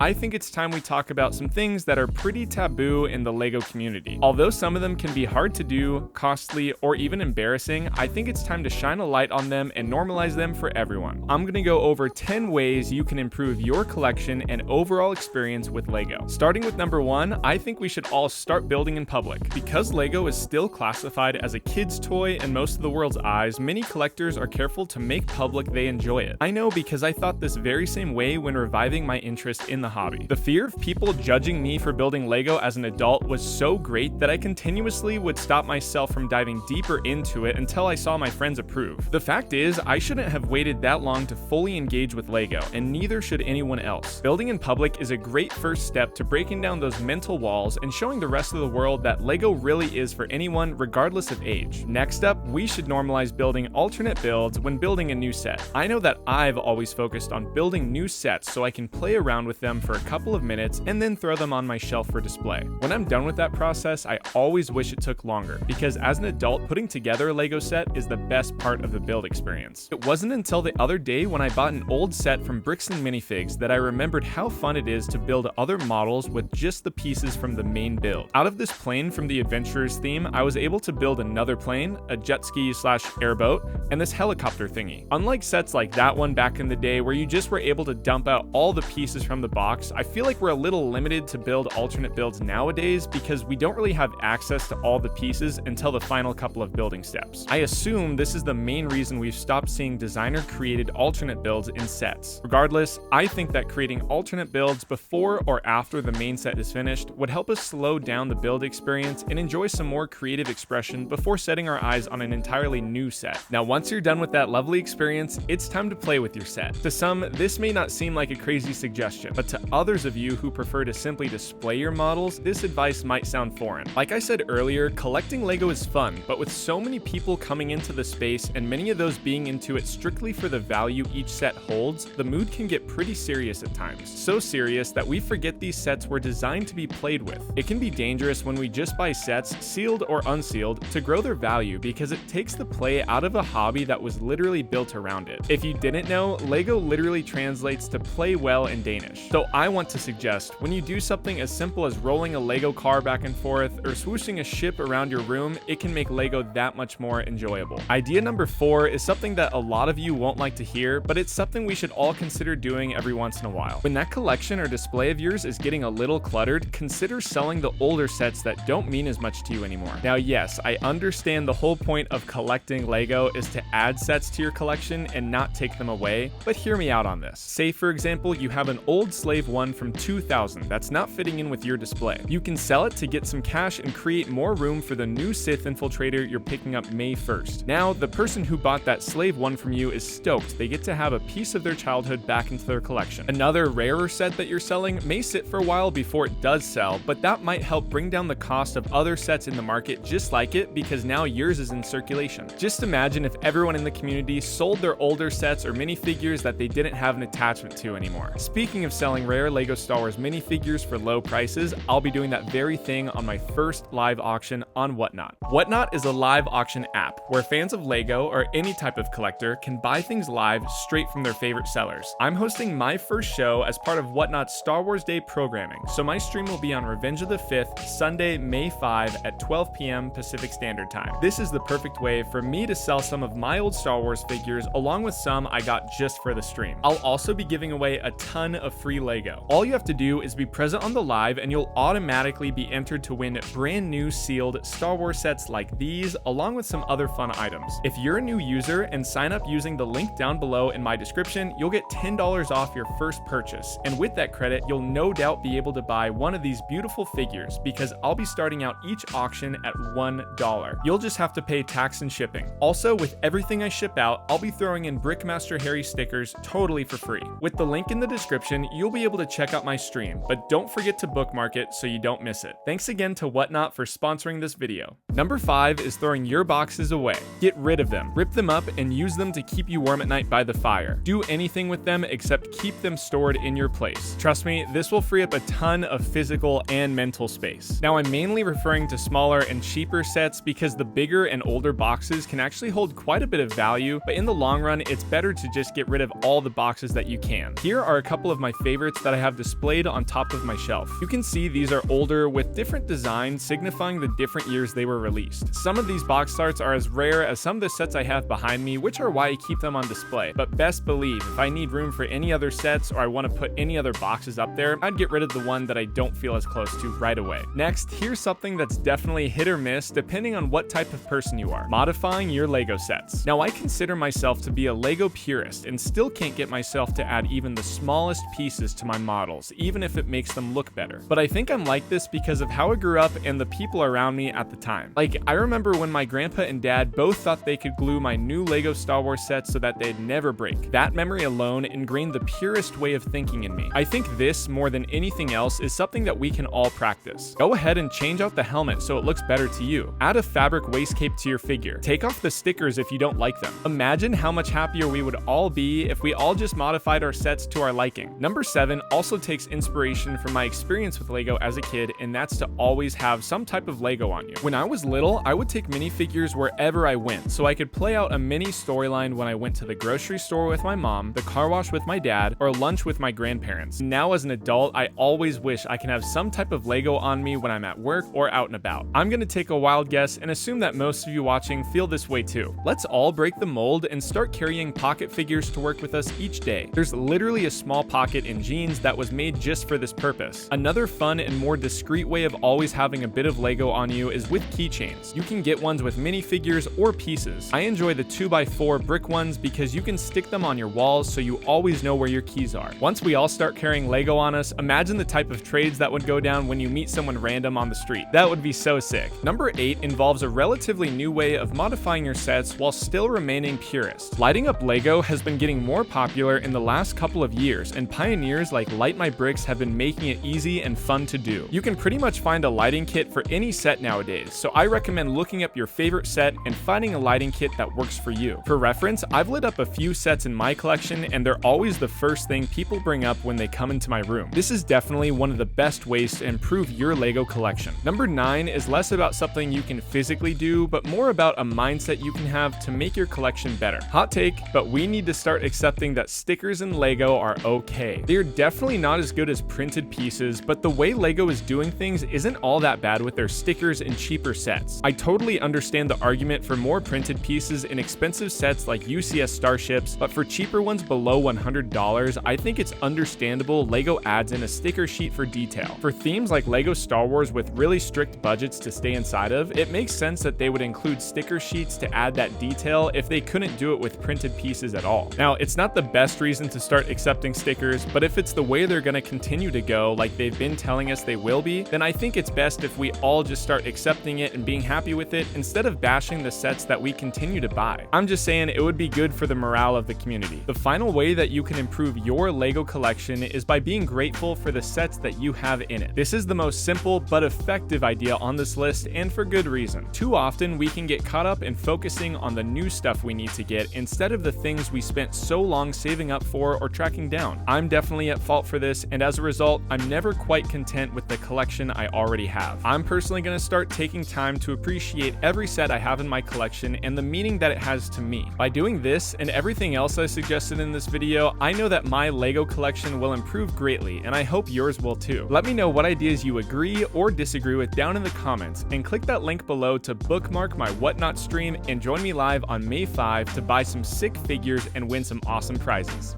I think it's time we talk about some things that are pretty taboo in the LEGO community. Although some of them can be hard to do, costly, or even embarrassing, I think it's time to shine a light on them and normalize them for everyone. I'm gonna go over 10 ways you can improve your collection and overall experience with LEGO. Starting with number 1, I think we should all start building in public. Because LEGO is still classified as a kid's toy in most of the world's eyes, many collectors are careful to make public they enjoy it. I know because I thought this very same way when reviving my interest in the hobby. The fear of people judging me for building LEGO as an adult was so great that I continuously would stop myself from diving deeper into it until I saw my friends approve. The fact is, I shouldn't have waited that long to fully engage with LEGO, and neither should anyone else. Building in public is a great first step to breaking down those mental walls and showing the rest of the world that LEGO really is for anyone regardless of age. Next up, we should normalize building alternate builds when building a new set. I know that I've always focused on building new sets so I can play around with them for a couple of minutes and then throw them on my shelf for display. When I'm done with that process, I always wish it took longer, because as an adult, putting together a LEGO set is the best part of the build experience. It wasn't until the other day when I bought an old set from Bricks and Minifigs that I remembered how fun it is to build other models with just the pieces from the main build. Out of this plane from the Adventurers theme, I was able to build another plane, a jet ski / airboat, and this helicopter thingy. Unlike sets like that one back in the day where you just were able to dump out all the pieces from the box, I feel like we're a little limited to build alternate builds nowadays because we don't really have access to all the pieces until the final couple of building steps. I assume this is the main reason we've stopped seeing designer-created alternate builds in sets. Regardless, I think that creating alternate builds before or after the main set is finished would help us slow down the build experience and enjoy some more creative expression before setting our eyes on an entirely new set. Now, once you're done with that lovely experience, it's time to play with your set. To some, this may not seem like a crazy suggestion, but to others of you who prefer to simply display your models, this advice might sound foreign. Like I said earlier, collecting LEGO is fun, but with so many people coming into the space and many of those being into it strictly for the value each set holds, the mood can get pretty serious at times. So serious that we forget these sets were designed to be played with. It can be dangerous when we just buy sets, sealed or unsealed, to grow their value because it takes the play out of a hobby that was literally built around it. If you didn't know, LEGO literally translates to play well in Danish. So I want to suggest, when you do something as simple as rolling a LEGO car back and forth or swooshing a ship around your room, it can make LEGO that much more enjoyable. Idea number 4 is something that a lot of you won't like to hear, but it's something we should all consider doing every once in a while. When that collection or display of yours is getting a little cluttered, consider selling the older sets that don't mean as much to you anymore. Now, yes, I understand the whole point of collecting LEGO is to add sets to your collection and not take them away, but hear me out on this. Say, for example, you have an old Slave 1 from 2000 that's not fitting in with your display. You can sell it to get some cash and create more room for the new Sith Infiltrator you're picking up May 1st. Now, the person who bought that Slave 1 from you is stoked they get to have a piece of their childhood back into their collection. Another rarer set that you're selling may sit for a while before it does sell, but that might help bring down the cost of other sets in the market just like it because now yours is in circulation. Just imagine if everyone in the community sold their older sets or minifigures that they didn't have an attachment to anymore. Speaking of selling rare LEGO Star Wars minifigures for low prices, I'll be doing that very thing on my first live auction on Whatnot. Whatnot is a live auction app where fans of LEGO or any type of collector can buy things live straight from their favorite sellers. I'm hosting my first show as part of Whatnot's Star Wars Day programming, so my stream will be on Revenge of the 5th, Sunday, May 5 at 12 p.m. Pacific Standard Time. This is the perfect way for me to sell some of my old Star Wars figures along with some I got just for the stream. I'll also be giving away a ton of free LEGO. All you have to do is be present on the live and you'll automatically be entered to win brand new sealed Star Wars sets like these along with some other fun items. If you're a new user and sign up using the link down below in my description, you'll get $10 off your first purchase. And with that credit, you'll no doubt be able to buy one of these beautiful figures because I'll be starting out each auction at $1. You'll just have to pay tax and shipping. Also, with everything I ship out, I'll be throwing in Brickmaster Harry stickers totally for free. With the link in the description, you'll be able to check out my stream, but don't forget to bookmark it so you don't miss it. Thanks again to Whatnot for sponsoring this video. Number 5 is throwing your boxes away. Get rid of them, rip them up, and use them to keep you warm at night by the fire. Do anything with them except keep them stored in your place. Trust me, this will free up a ton of physical and mental space. Now, I'm mainly referring to smaller and cheaper sets because the bigger and older boxes can actually hold quite a bit of value, but in the long run, it's better to just get rid of all the boxes that you can. Here are a couple of my favorite favorites that I have displayed on top of my shelf. You can see these are older with different designs signifying the different years they were released. Some of these box arts are as rare as some of the sets I have behind me, which are why I keep them on display. But best believe, if I need room for any other sets or I want to put any other boxes up there, I'd get rid of the one that I don't feel as close to right away. Next, here's something that's definitely hit or miss depending on what type of person you are: modifying your Lego sets. Now, I consider myself to be a Lego purist and still can't get myself to add even the smallest pieces to my models, even if it makes them look better. But I think I'm like this because of how I grew up and the people around me at the time. Like, I remember when my grandpa and dad both thought they could glue my new Lego Star Wars sets so that they'd never break. That memory alone ingrained the purest way of thinking in me. I think this, more than anything else, is something that we can all practice. Go ahead and change out the helmet so it looks better to you. Add a fabric waist cape to your figure. Take off the stickers if you don't like them. Imagine how much happier we would all be if we all just modified our sets to our liking. Number 7 also takes inspiration from my experience with Lego as a kid, and that's to always have some type of Lego on you. When I was little, I would take minifigures wherever I went, so I could play out a mini storyline when I went to the grocery store with my mom, the car wash with my dad, or lunch with my grandparents. Now as an adult, I always wish I can have some type of Lego on me when I'm at work or out and about. I'm gonna take a wild guess and assume that most of you watching feel this way too. Let's all break the mold and start carrying pocket figures to work with us each day. There's literally a small pocket in jeans that was made just for this purpose. Another fun and more discreet way of always having a bit of Lego on you is with keychains. You can get ones with minifigures or pieces. I enjoy the 2x4 brick ones because you can stick them on your walls so you always know where your keys are. Once we all start carrying Lego on us, imagine the type of trades that would go down when you meet someone random on the street. That would be so sick. Number 8 involves a relatively new way of modifying your sets while still remaining purist. Lighting up Lego has been getting more popular in the last couple of years, and pioneers like Light My Bricks have been making it easy and fun to do. You can pretty much find a lighting kit for any set nowadays, so I recommend looking up your favorite set and finding a lighting kit that works for you. For reference, I've lit up a few sets in my collection, and they're always the first thing people bring up when they come into my room. This is definitely one of the best ways to improve your Lego collection. Number 9 is less about something you can physically do, but more about a mindset you can have to make your collection better. Hot take, but we need to start accepting that stickers in Lego are okay. They're definitely not as good as printed pieces, but the way Lego is doing things isn't all that bad with their stickers and cheaper sets. I totally understand the argument for more printed pieces in expensive sets like UCS Starships, but for cheaper ones below $100, I think it's understandable Lego adds in a sticker sheet for detail. For themes like Lego Star Wars with really strict budgets to stay inside of, it makes sense that they would include sticker sheets to add that detail if they couldn't do it with printed pieces at all. Now, it's not the best reason to start accepting stickers, but if it's the way they're gonna continue to go, like they've been telling us they will be, then I think it's best if we all just start accepting it and being happy with it instead of bashing the sets that we continue to buy. I'm just saying it would be good for the morale of the community. The final way that you can improve your Lego collection is by being grateful for the sets that you have in it. This is the most simple but effective idea on this list, and for good reason. Too often we can get caught up in focusing on the new stuff we need to get instead of the things we spent so long saving up for or tracking down. I'm definitely at fault for this, and as a result, I'm never quite content with the collection I already have. I'm personally going to start taking time to appreciate every set I have in my collection and the meaning that it has to me. By doing this and everything else I suggested in this video, I know that my Lego collection will improve greatly, and I hope yours will too. Let me know what ideas you agree or disagree with down in the comments, and click that link below to bookmark my Whatnot stream and join me live on May 5 to buy some sick figures and win some awesome prizes.